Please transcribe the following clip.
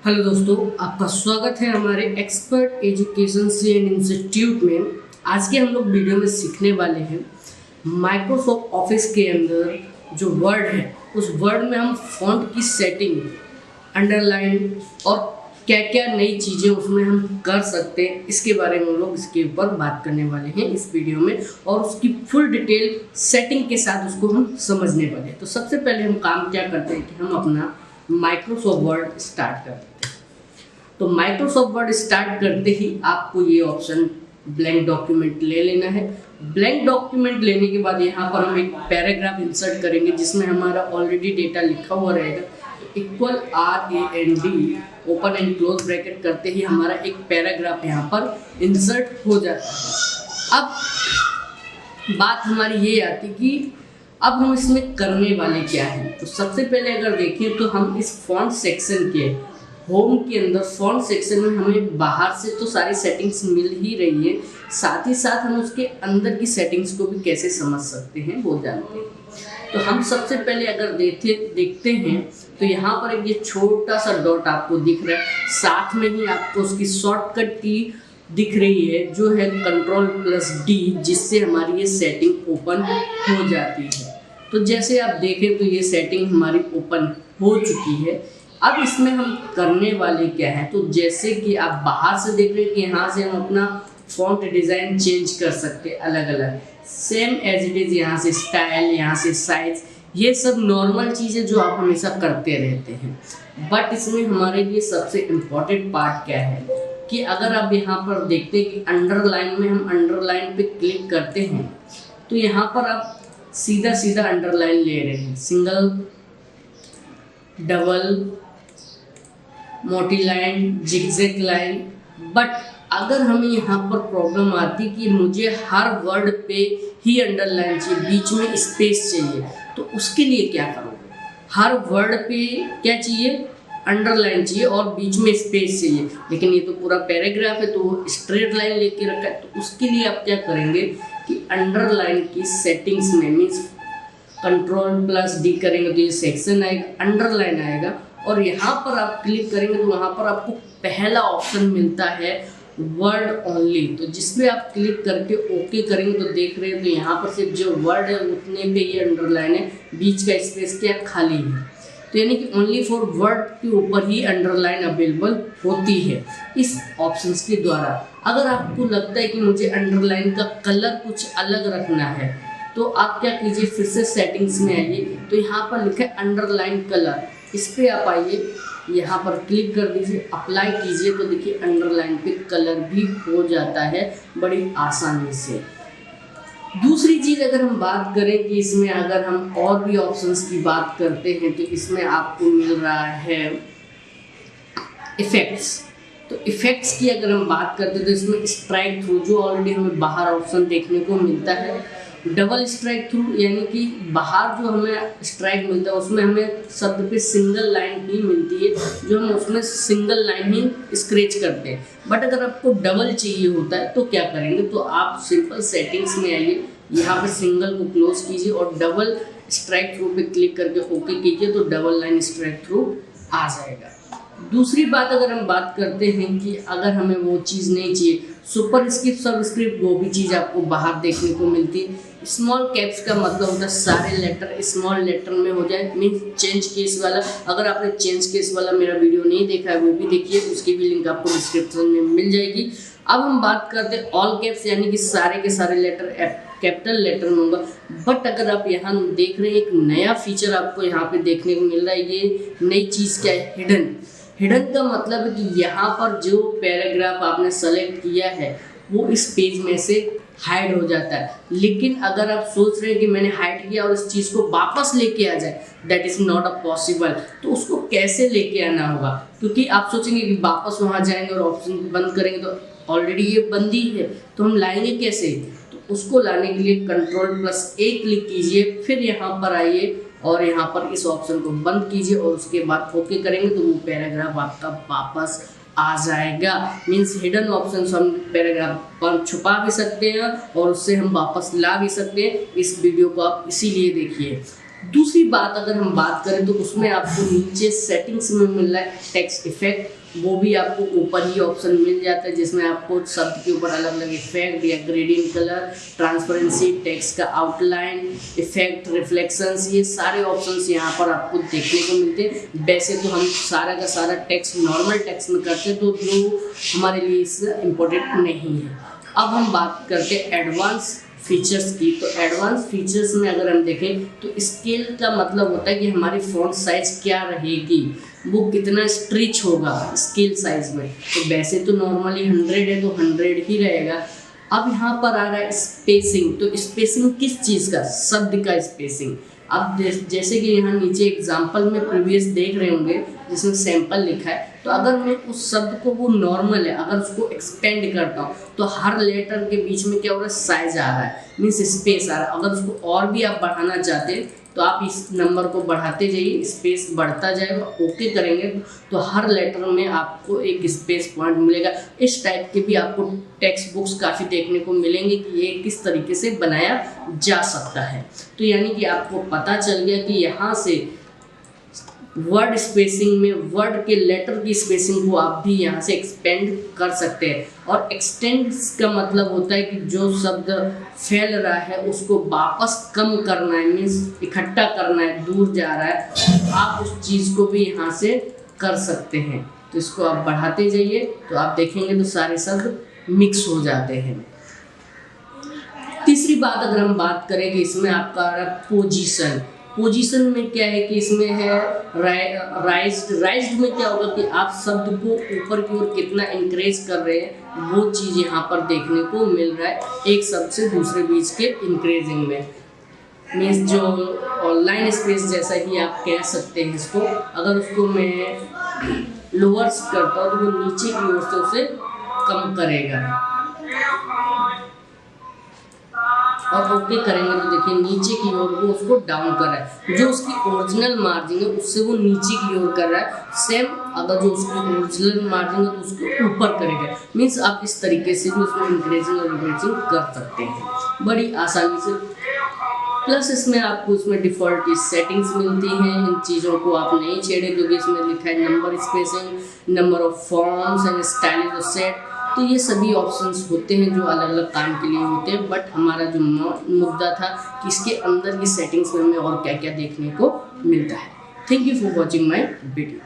Hello दोस्तों, आपका स्वागत है हमारे एक्सपर्ट एजुकेशन एंड इंस्टीट्यूट में। आज के हम लोग वीडियो में सीखने वाले हैं माइक्रोसॉफ्ट ऑफिस के अंदर जो वर्ड है उस वर्ड में हम फॉन्ट की सेटिंग, अंडरलाइन और क्या क्या नई चीज़ें उसमें हम कर सकते हैं, इसके बारे में हम लोग इसके ऊपर बात करने वाले हैं इस वीडियो में और उसकी फुल डिटेल सेटिंग के साथ उसको हम समझने वाले हैं। तो सबसे पहले हम काम क्या करते हैं कि हम अपना माइक्रोसॉफ्ट वर्ड स्टार्ट करते हैं। तो माइक्रोसॉफ्ट वर्ड स्टार्ट करते ही आपको ये ऑप्शन ब्लैंक डॉक्यूमेंट ले लेना है। ब्लैंक डॉक्यूमेंट लेने के बाद यहाँ पर हम एक पैराग्राफ इंसर्ट करेंगे जिसमें हमारा ऑलरेडी डेटा लिखा हुआ रहेगा। Equal RAND open and close bracket करते ही हमारा एक पैराग्राफ यहाँ पर इंसर्ट हो जाता है। अब बात हमारी ये आती कि अब हम इसमें करने वाले क्या हैं। तो सबसे पहले अगर देखें तो हम इस फॉन्ट सेक्शन के होम के अंदर फॉन्ट सेक्शन में हमें बाहर से तो सारी सेटिंग्स मिल ही रही है, साथ ही साथ हम उसके अंदर की सेटिंग्स को भी कैसे समझ सकते हैं वो जानते हैं। तो हम सबसे पहले अगर देखते हैं तो यहाँ पर एक ये छोटा सा डॉट आपको दिख रहा है, साथ में ही आपको उसकी शॉर्टकट की दिख रही है जो है Ctrl+D, जिससे हमारी ये सेटिंग ओपन हो जाती है। तो जैसे आप देखें तो ये सेटिंग हमारी ओपन हो चुकी है। अब इसमें हम करने वाले क्या है, तो जैसे कि आप बाहर से देख रहे हैं कि यहाँ से हम अपना फॉन्ट डिज़ाइन चेंज कर सकते हैं अलग अलग, सेम एज इट इज़। यहाँ से स्टाइल, यहाँ से साइज, ये सब नॉर्मल चीज़ें जो आप हमेशा करते रहते हैं। बट इसमें हमारे लिए सबसे इम्पॉर्टेंट पार्ट क्या है कि अगर आप यहाँ पर देखते हैं कि अंडरलाइन में हम अंडरलाइन पे क्लिक करते हैं तो यहाँ पर आप सीधा सीधा अंडरलाइन ले रहे हैं, सिंगल, डबल, मोटी लाइन, जिगजैग लाइन। बट अगर हमें यहाँ पर प्रॉब्लम आती कि मुझे हर वर्ड पे ही अंडरलाइन चाहिए, बीच में स्पेस चाहिए, तो उसके लिए क्या करोगे? हर वर्ड पे क्या चाहिए? अंडरलाइन चाहिए और बीच में स्पेस चाहिए। लेकिन ये तो पूरा पैराग्राफ है तो वो स्ट्रेट लाइन लेके रखा है। तो उसके लिए आप क्या करेंगे कि अंडरलाइन की सेटिंग्स में मीन्स Ctrl+D करेंगे तो ये सेक्शन आएगा, अंडरलाइन आएगा और यहाँ पर आप क्लिक करेंगे तो वहाँ पर आपको पहला ऑप्शन मिलता है वर्ड ओनली। तो जिसमें आप क्लिक करके ओके करेंगे तो देख रहे हैं तो यहाँ पर सिर्फ जो वर्ड है उतने पे ये अंडरलाइन है, बीच का स्पेस क्या खाली है। तो यानी कि ओनली फॉर वर्ड के ऊपर ही अंडरलाइन अवेलेबल होती है इस ऑप्शंस के द्वारा। अगर आपको लगता है कि मुझे अंडरलाइन का कलर कुछ अलग रखना है तो आप क्या कीजिए, फिर से सेटिंग्स में आइए, तो यहाँ पर लिखा है अंडरलाइन कलर, इस पे आप आइए, यहाँ पर क्लिक कर दीजिए, अप्लाई कीजिए तो देखिए अंडरलाइन पे कलर भी हो जाता है बड़ी आसानी से। दूसरी चीज़ अगर हम बात करें कि इसमें अगर हम और भी ऑप्शंस की बात करते हैं तो इसमें आपको मिल रहा है इफ़ेक्ट्स। तो इफ़ेक्ट्स की अगर हम बात करते हैं तो इसमें स्ट्राइक थ्रू, जो ऑलरेडी हमें बाहर ऑप्शन देखने को मिलता है, डबल स्ट्राइक थ्रू, यानी कि बाहर जो हमें स्ट्राइक मिलता है उसमें हमें शब्द पे सिंगल लाइन ही मिलती है, जो हम उसमें सिंगल लाइन ही स्क्रैच करते हैं। बट अगर आपको डबल चाहिए होता है तो क्या करेंगे, तो आप सिंपल सेटिंग्स में आइए, यहाँ पे सिंगल को क्लोज कीजिए और डबल स्ट्राइक थ्रू पे क्लिक करके ओके कीजिए तो डबल लाइन स्ट्राइक थ्रू आ जाएगा। दूसरी बात अगर हम बात करते हैं कि अगर हमें वो चीज़ नहीं चाहिए, सुपरस्क्रिप्ट, सबस्क्रिप्ट, वो भी चीज़ आपको बाहर देखने को मिलती है। स्मॉल कैप्स का मतलब होता है सारे लेटर स्मॉल लेटर में हो जाए, मीन्स चेंज केस वाला। अगर आपने चेंज केस वाला मेरा वीडियो नहीं देखा है वो भी देखिए, उसकी भी लिंक आपको डिस्क्रिप्शन में मिल जाएगी। अब हम बात करते हैं ऑल कैप्स, यानी कि सारे के सारे लेटर कैपिटल लेटर में होगा। बट अगर आप यहाँ देख रहे हैं एक नया फीचर आपको यहाँ पे देखने को मिल रहा है, ये नई चीज़ क्या है, हिडन। हिडन का मतलब है कि यहाँ पर जो पैराग्राफ आपने सेलेक्ट किया है वो इस पेज में से हाइड हो जाता है। लेकिन अगर आप सोच रहे हैं कि मैंने हाइड किया और इस चीज़ को वापस लेके आ जाए, that is not a possible. तो उसको कैसे लेके आना होगा, क्योंकि आप सोचेंगे कि वापस वहाँ जाएंगे और ऑप्शन बंद करेंगे तो ऑलरेडी ये बंद ही है, तो हम लाएंगे कैसे। तो उसको लाने के लिए Ctrl+A क्लिक कीजिए, फिर यहाँ पर आइए और यहाँ पर इस ऑप्शन को बंद कीजिए और उसके बाद ओके करेंगे तो वो पैराग्राफ आपका वापस आ जाएगा। मीन्स हिडन ऑप्शन हम पैराग्राफ पर छुपा भी सकते हैं और उससे हम वापस ला भी सकते हैं। इस वीडियो को आप इसीलिए देखिए। दूसरी बात अगर हम बात करें तो उसमें आपको नीचे सेटिंग्स में मिल रहा है टेक्स्ट इफेक्ट वो भी आपको ऊपर ही ऑप्शन मिल जाता है, जिसमें आपको शब्द के ऊपर अलग अलग इफेक्ट या ग्रेडियंट कलर, ट्रांसपेरेंसी, टेक्स्ट का आउटलाइन, इफेक्ट, रिफ्लेक्शंस, ये सारे ऑप्शंस यहाँ पर आपको देखने को मिलते हैं। वैसे तो हम सारा का सारा टेक्स्ट नॉर्मल टेक्स्ट में करते हैं, तो जो हमारे लिए इससे इम्पोर्टेंट नहीं है। अब हम बात करते हैं एडवांस फीचर्स की। तो एडवांस फीचर्स में अगर हम देखें तो स्केल का मतलब होता है कि हमारी फ़ॉन्ट साइज़ क्या रहेगी, वो कितना स्ट्रिच होगा स्केल साइज में। तो वैसे तो नॉर्मली 100 है तो 100 ही रहेगा। अब यहाँ पर आ रहा है स्पेसिंग। तो स्पेसिंग किस चीज़ का? शब्द का स्पेसिंग। अब जैसे कि यहाँ नीचे एग्जाम्पल में प्रीवियस देख रहे होंगे जिसमें सैंपल लिखा है, तो अगर मैं उस शब्द को, वो नॉर्मल है, अगर उसको एक्सपेंड करता हूँ तो हर लेटर के बीच में क्या हो रहा है? साइज आ रहा है, मीन्स स्पेस आ रहा है। अगर उसको और भी आप बढ़ाना चाहते हैं तो आप इस नंबर को बढ़ाते जाइए, स्पेस बढ़ता जाएगा। ओके करेंगे तो हर लेटर में आपको एक स्पेस पॉइंट मिलेगा। इस टाइप के भी आपको टेक्स्ट बुक्स काफ़ी देखने को मिलेंगे कि ये किस तरीके से बनाया जा सकता है। तो यानी कि आपको पता चल गया कि यहाँ से वर्ड स्पेसिंग में वर्ड के लेटर की स्पेसिंग को आप भी यहाँ से एक्सपेंड कर सकते हैं। और एक्सटेंड का मतलब होता है कि जो शब्द फैल रहा है उसको वापस कम करना है, मीन्स इकट्ठा करना है, दूर जा रहा है, आप उस चीज़ को भी यहाँ से कर सकते हैं। तो इसको आप बढ़ाते जाइए तो आप देखेंगे तो सारे शब्द मिक्स हो जाते हैं। तीसरी बात अगर हम बात करें कि इसमें आपका आ रहा है पोजीशन। पोजीशन में क्या है कि इसमें है राइज्ड में क्या होगा कि आप शब्द को ऊपर की ओर कितना इंक्रीज कर रहे हैं, वो चीज़ यहाँ पर देखने को मिल रहा है एक शब्द से दूसरे बीच के इंक्रीजिंग में। मीन्स जो लाइन स्पेस जैसा ही आप कह सकते हैं इसको, अगर उसको मैं लोअर्स करता हूँ तो वो नीचे की ओर से उसे कम करेगा। और ओके करेंगे तो देखिए नीचे की ओर वो उसको डाउन कर रहा है। जो उसकी ओरिजिनल मार्जिन है उससे वो नीचे की ओर कर रहा है। सेम अगर जो उसकी ओरिजिनल मार्जिन है तो उसको ऊपर करेगा। मीन्स आप इस तरीके से भी उसको इंक्रीजिंग और डिक्रीजिंग कर सकते हैं बड़ी आसानी से। प्लस इसमें आपको इसमें डिफ़ॉल्ट की सेटिंग्स मिलती हैं। इन चीज़ों को आप नहीं छेड़े क्योंकि इसमें लिखा है number spacing, number of forms and stylish set. तो ये सभी ऑप्शंस होते हैं जो अलग अलग काम के लिए होते हैं। बट हमारा जो मुद्दा था कि इसके अंदर की सेटिंग्स में हमें और क्या क्या देखने को मिलता है। Thank you for watching my video.